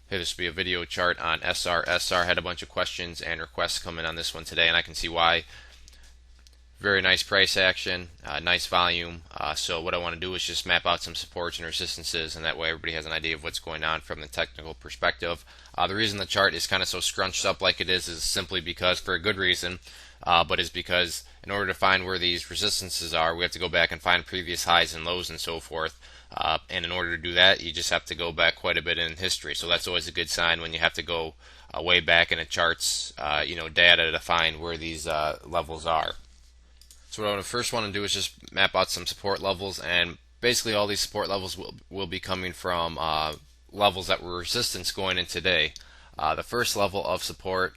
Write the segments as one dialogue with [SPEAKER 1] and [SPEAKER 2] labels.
[SPEAKER 1] Hey, this will be a video chart on SRSR. Had a bunch of questions and requests come in on this one today, and I can see why. Very nice price action, nice volume. So what I want to do is just map out some supports and resistances, and that way everybody has an idea of what's going on from the technical perspective. The reason the chart is kind of so scrunched up like it is simply because, for a good reason, but is because in order to find where these resistances are, we have to go back and find previous highs and lows and so forth. And in order to do that, you just have to go back quite a bit in history. So that's always a good sign when you have to go way back in a chart's data to find where these levels are. So what I first want to do is just map out some support levels, and basically all these support levels will be coming from levels that were resistance going in today. The first level of support,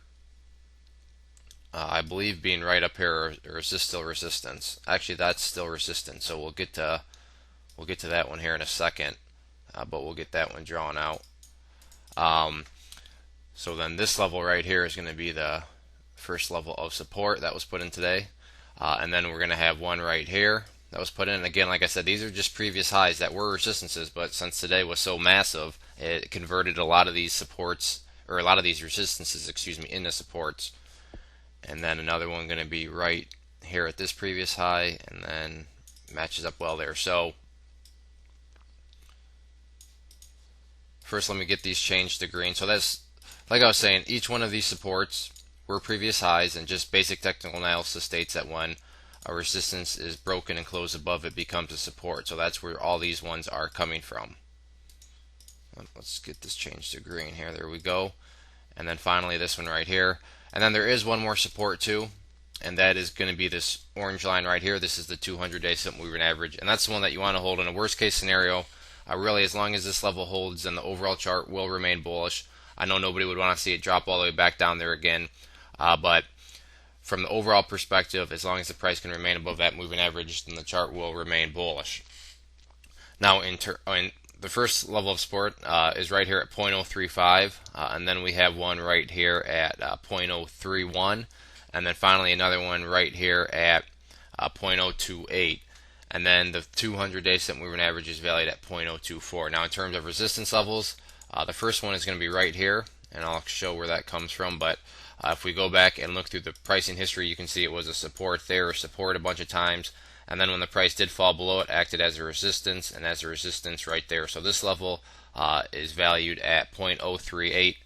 [SPEAKER 1] I believe, being right up here, or is this still resistance? Actually, that's still resistance. So we'll get to that one here in a second, but we'll get that one drawn out. So then this level right here is going to be the first level of support that was put in today. And then we're going to have one right here that was put in. And again, like I said, these are just previous highs that were resistances, but since today was so massive, it converted a lot of these supports, or a lot of these resistances, excuse me, into supports. And then another one going to be right here at this previous high, and then matches up well there. So first, let me get these changed to green. So that's, like I was saying, each one of these supports were previous highs, and just basic technical analysis states that when a resistance is broken and closed above, it becomes a support. So that's where all these ones are coming from. Let's get this changed to green here. There we go. And then finally this one right here. And then there is one more support too, and that is going to be this orange line right here. This is the 200-day simple moving average, and that's the one that you want to hold in a worst case scenario. Really, as long as this level holds, then the overall chart will remain bullish. I know nobody would want to see it drop all the way back down there again. But from the overall perspective, as long as the price can remain above that moving average, then the chart will remain bullish. Now, in the first level of support is right here at 0.035, and then we have one right here at 0.031, and then finally another one right here at 0.028. And then the 200-day simple moving average is valued at 0.024. Now, in terms of resistance levels, the first one is going to be right here, and I'll show where that comes from. But if we go back and look through the pricing history, you can see it was a support there, support a bunch of times, and then when the price did fall below, it acted as a resistance, and as a resistance right there. So this level is valued at 0.038,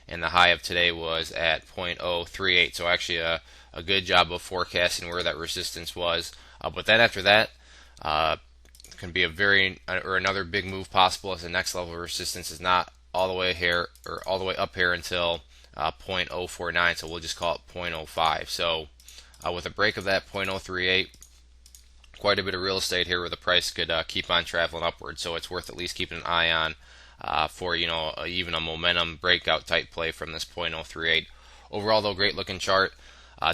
[SPEAKER 1] and the high of today was at 0.038. So actually a good job of forecasting where that resistance was. But then after that, can be another big move possible, as the next level of resistance is not all the way here, or all the way up here, until 0.049, so we'll just call it 0.05. So with a break of that 0.038, quite a bit of real estate here where the price could keep on traveling upward. So it's worth at least keeping an eye on for even a momentum breakout type play from this 0.038. Overall, though, great looking chart.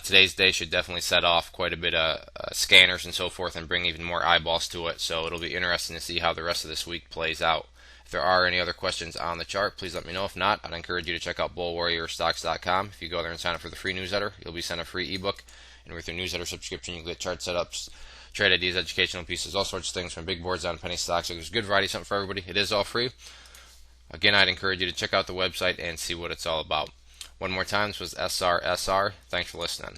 [SPEAKER 1] Today's day should definitely set off quite a bit of scanners and so forth, and bring even more eyeballs to it. So it'll be interesting to see how the rest of this week plays out. If there are any other questions on the chart, please let me know. If not, I'd encourage you to check out bullwarriorstocks.com. If you go there and sign up for the free newsletter, you'll be sent a free ebook, and with your newsletter subscription, you can get chart setups, trade ideas, educational pieces, all sorts of things, from big boards down to penny stocks. So there's a good variety, something for everybody. It is all free. Again, I'd encourage you to check out the website and see what it's all about. One more time, this was SRSR. Thanks for listening.